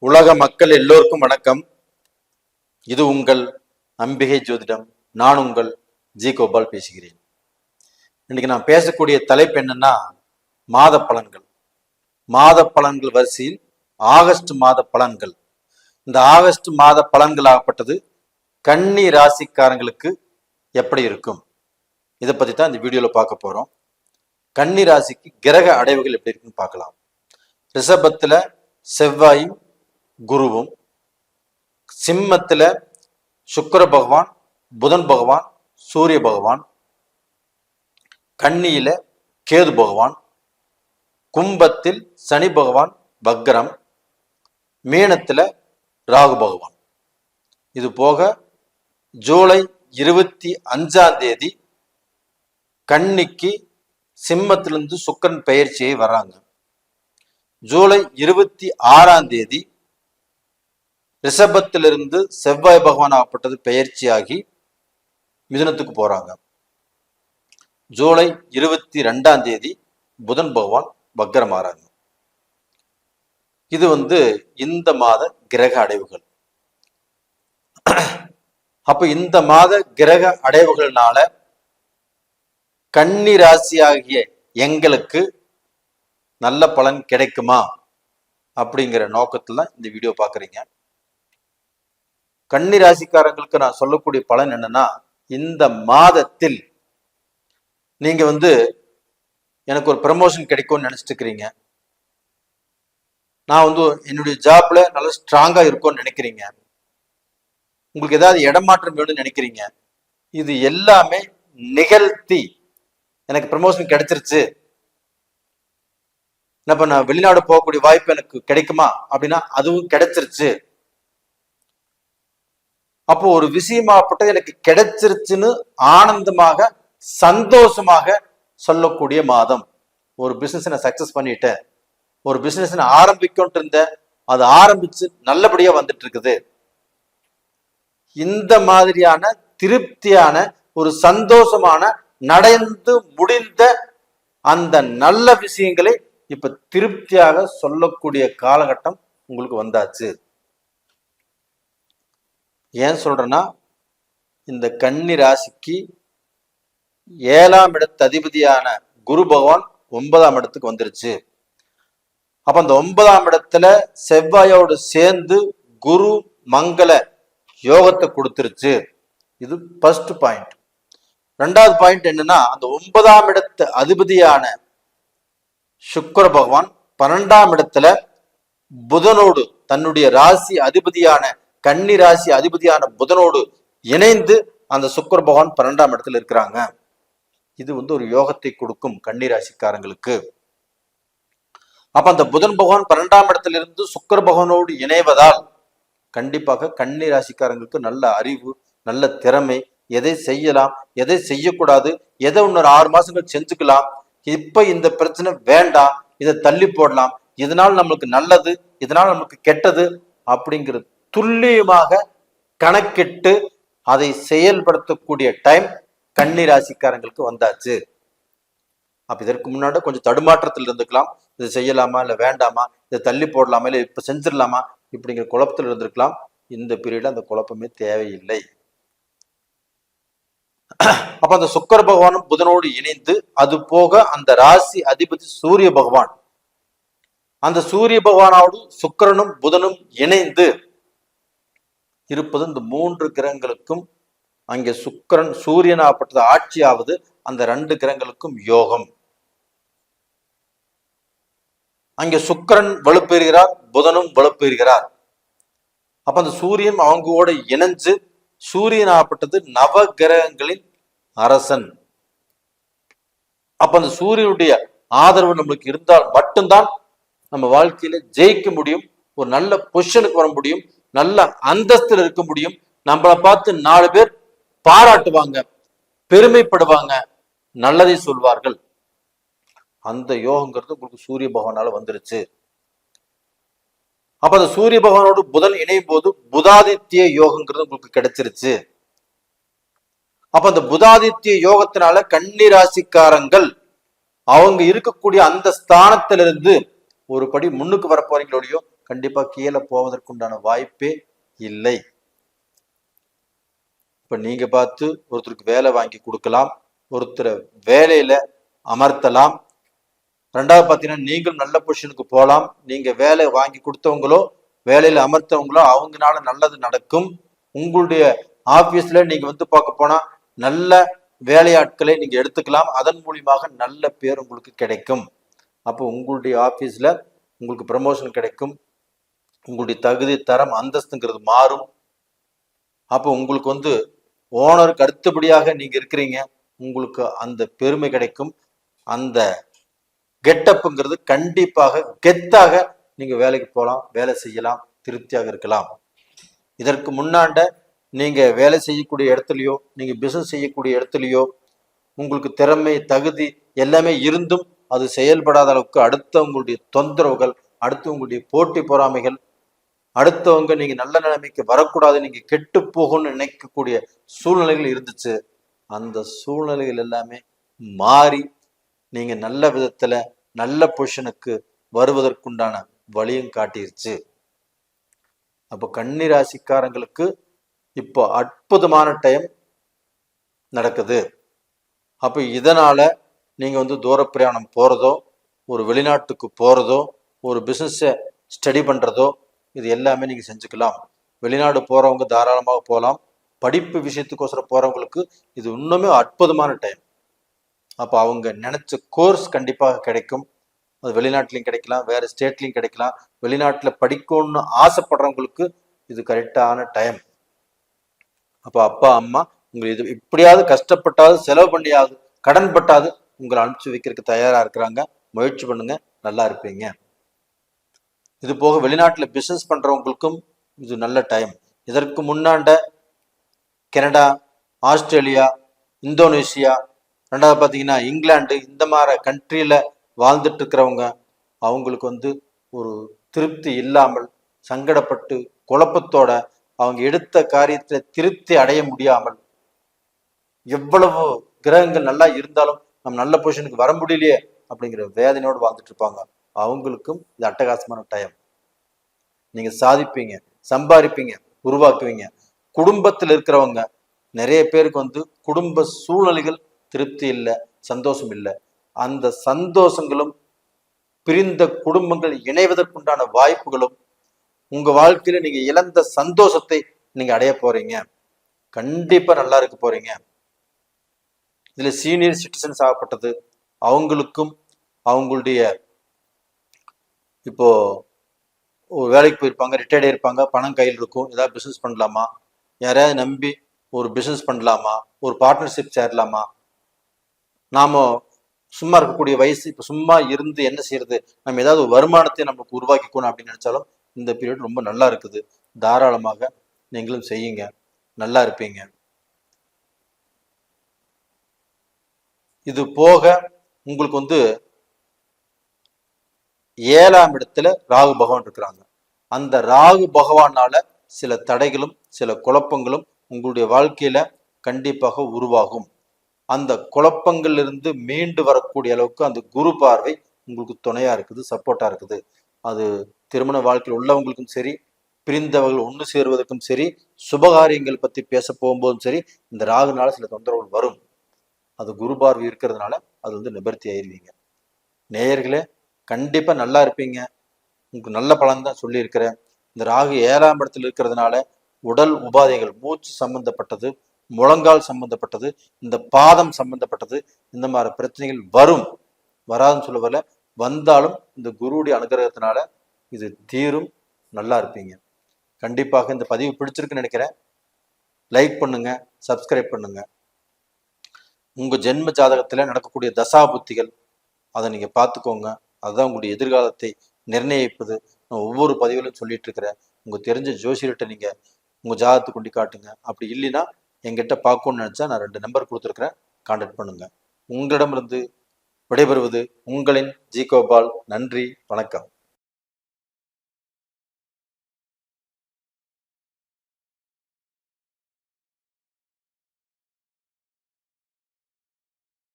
உலக மக்கள் எல்லோருக்கும் வணக்கம். இது உங்கள் அம்பிகை ஜோதிடம். நான் உங்கள் ஜி கோபால் பேசுகிறேன். இன்னைக்கு நான் பேசக்கூடிய தலைப்பு என்னன்னா மாத பலன்கள். மாத பலன்கள் வரிசையில் ஆகஸ்ட் மாத பலன்கள். இந்த ஆகஸ்ட் மாத பலன்கள் ஆகப்பட்டது கன்னி ராசிக்காரங்களுக்கு எப்படி இருக்கும், இதை பத்தி தான் இந்த வீடியோல பார்க்க போறோம். கன்னி ராசிக்கு கிரக அடைவுகள் எப்படி இருக்குன்னு பார்க்கலாம். ரிஷபத்துல செவ்வாயும் குருவும், சிம்மத்துல சுக்கிர பகவான், புதன் பகவான், சூரிய பகவான், கன்னியில கேது பகவான், கும்பத்தில் சனி பகவான் வக்ரம், மீனத்துல ராகு பகவான். இது போக ஜூலை 25 கன்னிக்கு சிம்மத்திலிருந்து சுக்கிரன் பெயர்ச்சியை வர்றாங்க. ஜூலை 26 ரிஷபத்திலிருந்து செவ்வாய் பகவான் ஆகப்பட்டது பெயர்ச்சியாகி மிதுனத்துக்கு போறாங்க. ஜூலை 22 புதன் பகவான் வக்ரம் ஆறாங்க. இது இந்த மாத கிரக அடைவுகள். அப்ப இந்த மாத கிரக அடைவுகள்னால கன்னி ராசியாகிய எங்களுக்கு நல்ல பலன் கிடைக்குமா அப்படிங்கிற நோக்கத்துல இந்த வீடியோ பாக்குறீங்க. கன்னி ராசிக்காரங்களுக்கு நான் சொல்லக்கூடிய பலன் என்னன்னா, இந்த மாதத்தில் நீங்க எனக்கு ஒரு ப்ரமோஷன் கிடைக்கும்னு நினைச்சிட்டு இருக்கிறீங்க. நான் என்னுடைய ஜாப்ல நல்லா ஸ்ட்ராங்கா இருக்கும்னு நினைக்கிறீங்க. உங்களுக்கு ஏதாவது இடமாற்றம் வேணும்னு நினைக்கிறீங்க. இது எல்லாமே நிகழ்த்தி எனக்கு ப்ரமோஷன் கிடைச்சிருச்சு, இப்ப நான் வெளிநாடு போகக்கூடிய வாய்ப்பு எனக்கு கிடைக்குமா அப்படின்னா அதுவும் கிடைச்சிருச்சு. அப்போ ஒரு விஷயமாப்பட்டது எனக்கு கிடைச்சிருச்சுன்னு ஆனந்தமாக சந்தோஷமாக சொல்லக்கூடிய மாதம். ஒரு பிசினஸ் நான் சக்சஸ் பண்ணிட்டேன், ஒரு பிசினஸ் நான் ஆரம்பிக்கொண்டு இருந்தேன், அது ஆரம்பிச்சு நல்லபடியா வந்துட்டு இருக்குது. இந்த மாதிரியான திருப்தியான ஒரு சந்தோஷமான நடந்து முடிந்த அந்த நல்ல விஷயங்களை இப்ப திருப்தியாக சொல்லக்கூடிய காலகட்டம் உங்களுக்கு வந்தாச்சு. ஏன் சொல்றேன்னா, இந்த கன்னி ராசிக்கு 7ஆம் இடத்து அதிபதியான குரு பகவான் 9ஆம் இடத்துக்கு வந்துருச்சு. அப்ப அந்த 9ஆம் இடத்துல செவ்வாயோடு சேர்ந்து குரு மங்கள யோகத்தை கொடுத்துருச்சு. இது ஃபர்ஸ்ட் பாயிண்ட். 2வது பாயிண்ட் என்னன்னா, அந்த 9ஆம் இடத்து அதிபதியான சுக்கிர பகவான் 12ஆம் இடத்துல புதனோடு தன்னுடைய ராசி அதிபதியான கன்னி ராசி அதிபதியான புதனோடு இணைந்து அந்த சுக்கிர பகவான் 12ஆம் இடத்துல இருக்கிறாங்க. இது ஒரு யோகத்தை கொடுக்கும் கன்னி ராசிக்காரங்களுக்கு. அப்ப அந்த புதன் பகவான் 12ஆம் இடத்துல இருந்து சுக்கிர பகவானோடு இணைவதால் கண்டிப்பாக கன்னி ராசிக்காரங்களுக்கு நல்ல அறிவு, நல்ல திறமை, எதை செய்யலாம், எதை செய்யக்கூடாது, எதை இன்னொரு 6 மாசங்கள் செஞ்சுக்கலாம், இப்ப இந்த பிரச்சனை வேண்டாம், இதை தள்ளி போடலாம், இதனால் நம்மளுக்கு நல்லது, இதனால் நமக்கு கெட்டது அப்படிங்கிறது துல்லியமாக கணக்கிட்டு அதை செயல்படுத்தக்கூடிய டைம் கன்னி ராசிக்காரங்களுக்கு வந்தாச்சு. அப்ப இதற்கு முன்னாடி கொஞ்சம் தடுமாற்றத்தில் இருந்துக்கலாம். இதை செய்யலாமா இல்ல வேண்டாமா, இதை தள்ளி போடலாமா இல்ல இப்ப செஞ்சிடலாமா இப்படிங்கிற குழப்பத்தில் இருந்திருக்கலாம். இந்த பீரியட்ல அந்த குழப்பமே தேவையில்லை. அப்ப அந்த சுக்கிர பகவானும் புதனோடு இணைந்து, அது போக அந்த ராசி அதிபதி சூரிய பகவான், அந்த சூரிய பகவானோடு சுக்கிரனும் புதனும் இணைந்து இருப்பது இந்த 3 கிரகங்களுக்கும் அங்கே சுக்கிரன் சூரியனாகப்பட்டது ஆட்சியாவது அந்த 2 கிரகங்களுக்கும் யோகம். அங்கே சுக்கிரன் வலுப்பெறுகிறார், புதனும் வலுப்பெறுகிறார். அப்ப அந்த சூரியன் அவங்களோட இணைஞ்சு, சூரியனாகப்பட்டது நவ கிரகங்களின் அரசன். அப்ப அந்த சூரியனுடைய ஆதரவு நம்மளுக்கு இருந்தால் மட்டும்தான் நம்ம வாழ்க்கையில ஜெயிக்க முடியும், ஒரு நல்ல பொசிஷனுக்கு வர முடியும், நல்ல அந்தஸ்தில் இருக்க முடியும். நம்மளை பார்த்து 4 பேர் பாராட்டுவாங்க, பெருமைப்படுவாங்க, நல்லதை சொல்வார்கள். அந்த யோகங்கிறது உங்களுக்கு சூரிய பகவானால வந்துருச்சு. அப்ப அந்த சூரிய பகவானோடு புதன் இணையும் போது புதாதித்ய யோகங்கிறது உங்களுக்கு கிடைச்சிருச்சு. அப்ப அந்த புதாதித்ய யோகத்தினால கன்னி ராசிக்காரங்கள் அவங்க இருக்கக்கூடிய அந்த ஸ்தானத்திலிருந்து ஒரு படி முன்னுக்கு வர போறீங்களோடையோ கண்டிப்பா கீழே போவதற்குண்டான வாய்ப்பே இல்லை. இப்ப நீங்க பார்த்து ஒருத்தருக்கு வேலை வாங்கி கொடுக்கலாம், ஒருத்தரை வேலையில அமர்த்தலாம். ரெண்டாவது பார்த்தீங்கன்னா நீங்களும் நல்ல பொசிஷனுக்கு போகலாம். நீங்க வேலை வாங்கி கொடுத்தவங்களோ வேலையில அமர்த்தவங்களோ அவங்கனால நல்லது நடக்கும். உங்களுடைய ஆபீஸ்ல நீங்க வந்து பார்க்க போனா நல்ல வேலையாட்களை நீங்க எடுத்துக்கலாம். அதன் மூலியமாக நல்ல பேர் உங்களுக்கு கிடைக்கும். அப்போ உங்களுடைய ஆபீஸ்ல உங்களுக்கு ப்ரமோஷன் கிடைக்கும். உங்களுடைய தகுதி தரம் அந்தஸ்துங்கிறது மாறும். அப்போ உங்களுக்கு வந்து ஓனருக்கு அடுத்தபடியாக நீங்க இருக்கிறீங்க, உங்களுக்கு அந்த பெருமை கிடைக்கும். அந்த கெட்டப்புங்கிறது கண்டிப்பாக கெத்தாக நீங்க வேலைக்கு போகலாம், வேலை செய்யலாம், திருப்தியாக இருக்கலாம். இதற்கு முன்னாண்ட நீங்க வேலை செய்யக்கூடிய இடத்துலையோ நீங்க பிசினஸ் செய்யக்கூடிய இடத்துலையோ உங்களுக்கு திறமை தகுதி எல்லாமே இருந்தும் அது செயல்படாத அளவுக்கு அடுத்தவங்களுடைய தொந்தரவுகள், அடுத்தவங்களுடைய போட்டி பொறாமைகள், அடுத்தவங்க நீங்க நல்ல நிலைமைக்கு வரக்கூடாது, நீங்க கெட்டு போகணும்னு நினைக்கக்கூடிய சூழ்நிலைகள் இருந்துச்சு. அந்த சூழ்நிலைகள் எல்லாமே மாறி நீங்க நல்ல விதத்துல நல்ல பொசிஷனுக்கு வருவதற்குண்டான வழியும் காட்டிருச்சு. அப்போ கன்னி ராசிக்காரங்களுக்கு இப்போ அற்புதமான டைம் நடக்குது. அப்போ இதனால நீங்க வந்து தூர பிரயாணம் போறதோ, ஒரு வெளிநாட்டுக்கு போறதோ, ஒரு பிசினஸை ஸ்டடி பண்றதோ, இது எல்லாமே நீங்க செஞ்சுக்கலாம். வெளிநாடு போறவங்க தாராளமாக போகலாம். படிப்பு விஷயத்துக்கோசரம் போறவங்களுக்கு இது இன்னுமே அற்புதமான டைம். அப்போ அவங்க நினைச்ச கோர்ஸ் கண்டிப்பாக கிடைக்கும். அது வெளிநாட்டிலையும் கிடைக்கலாம், வேற ஸ்டேட்லையும் கிடைக்கலாம். வெளிநாட்டில் படிக்கணும்னு ஆசைப்படுறவங்களுக்கு இது கரெக்டான டைம். அப்போ அப்பா அம்மா உங்களை இது இப்படியாவது கஷ்டப்பட்டாவது செலவு பண்ணியாவது கடன் பட்டாது உங்களை அனுப்பிச்சு வைக்கிறதுக்கு தயாரா இருக்கிறாங்க. முயற்சி பண்ணுங்க, நல்லா இருப்பீங்க. இது போக வெளிநாட்டில் பிசினஸ் பண்றவங்களுக்கும் இது நல்ல டைம். இதற்கு முன்னாண்ட கனடா, ஆஸ்திரேலியா, இந்தோனேஷியா, ரெண்டாவது பார்த்தீங்கன்னா இங்கிலாந்து, இந்த மாதிரி கண்ட்ரியில வாழ்ந்துட்டு இருக்கிறவங்க அவங்களுக்கு வந்து ஒரு திருப்தி இல்லாமல் சங்கடப்பட்டு குழப்பத்தோட அவங்க எடுத்த காரியத்தை திருப்தி அடைய முடியாமல் எவ்வளவு கிரகங்கள் நல்லா இருந்தாலும் நம்ம நல்ல பொசிஷனுக்கு வர முடியலையே அப்படிங்கிற வேதனையோடு வாழ்ந்துட்டு இருப்பாங்க. அவங்களுக்கும் இது அட்டகாசமான டைம். நீங்க சாதிப்பீங்க, சம்பாதிப்பீங்க, உருவாக்குவீங்க. குடும்பத்தில் இருக்கிறவங்க நிறைய பேருக்கு வந்து குடும்ப சூழ்நிலைகள் திருப்தி இல்லை, சந்தோஷம் இல்லை. அந்த சந்தோஷங்களும் பிரிந்த குடும்பங்கள் இணைவதற்குண்டான வாய்ப்புகளும் உங்க வாழ்க்கையில நீங்க இழந்த சந்தோஷத்தை நீங்க அடைய போறீங்க. கண்டிப்பா நல்லா இருக்க போறீங்க. இதுல சீனியர் சிட்டிசன்ஸ் ஆகப்பட்டது அவங்களுக்கும் அவங்களுடைய இப்போ ஒரு வேலைக்கு போயிருப்பாங்க, ரிட்டையர்ட் ஆயிருப்பாங்க, பணம் கையில் இருக்கும், ஏதாவது பிசினஸ் பண்ணலாமா, யாரையாவது நம்பி ஒரு பிசினஸ் பண்ணலாமா, ஒரு பார்ட்னர்ஷிப் சேரலாமா, நாம சும்மா இருக்கக்கூடிய வயசு இப்போ சும்மா இருந்து என்ன செய்யறது, நம்ம ஏதாவது வருமானத்தை நமக்கு உருவாக்கிக்கணும் அப்படின்னு நினைச்சாலும் இந்த பீரியட் ரொம்ப நல்லா இருக்குது. தாராளமாக நீங்களும் செய்யுங்க, நல்லா இருப்பீங்க. இது போக உங்களுக்கு வந்து 7ஆம் இடத்துல ராகு பகவான் இருக்கிறாங்க. அந்த ராகு பகவானால சில தடைகளும் சில குழப்பங்களும் உங்களுடைய வாழ்க்கையில கண்டிப்பாக உருவாகும். அந்த குழப்பங்களிலிருந்து மீண்டு வரக்கூடிய அளவுக்கு அந்த குரு பார்வை உங்களுக்கு துணையா இருக்குது, சப்போர்ட்டா இருக்குது. அது திருமண வாழ்க்கையில் உள்ளவங்களுக்கும் சரி, பிரிந்தவர்கள் ஒன்று சேருவதற்கும் சரி, சுபகாரியங்கள் பத்தி பேச போகும்போதும் சரி, இந்த ராகுனால சில தொந்தரவுகள் வரும். அது குரு பார்வை இருக்கிறதுனால அது வந்து நிவர்த்தி ஆயிருவீங்க. நேயர்களே, கண்டிப்பா நல்லா இருப்பீங்க. உங்களுக்கு நல்ல பலன் தான் சொல்லியிருக்கிறேன். இந்த ராகு 7ஆம் இடத்துல இருக்கிறதுனால உடல் உபாதைகள், மூச்சு சம்பந்தப்பட்டது, முழங்கால் சம்பந்தப்பட்டது, இந்த பாதம் சம்பந்தப்பட்டது, இந்த மாதிரி பிரச்சனைகள் வரும். வராதுன்னு சொல்ல வரல, வந்தாலும் இந்த குருவுடைய அனுகிரகத்தினால இது தீரும். நல்லா இருப்பீங்க. கண்டிப்பாக இந்த பதிவு பிடிச்சிருக்குன்னு நினைக்கிறேன். லைக் பண்ணுங்க, சப்ஸ்கிரைப் பண்ணுங்க. உங்க ஜென்ம ஜாதகத்துல நடக்கக்கூடிய தசா புத்திகள் அதை நீங்க பார்த்துக்கோங்க. அதுதான் உங்களுடைய எதிர்காலத்தை நிர்ணயிப்பது. நான் ஒவ்வொரு பதிவிலும் சொல்லிட்டு இருக்கிறேன். உங்க தெரிஞ்ச ஜோசியர்கிட்ட நீங்க உங்க ஜாதகத்தை கொண்டு காட்டுங்க. அப்படி இல்லைன்னா என்கிட்ட பார்க்கணும்னு நினைச்சா நான் 2 நம்பர் கொடுத்துருக்கிறேன், கான்டாக்ட் பண்ணுங்க. உங்களிடமிருந்து விடைபெறுவது உங்களின் ஜி கோபால். நன்றி, வணக்கம்.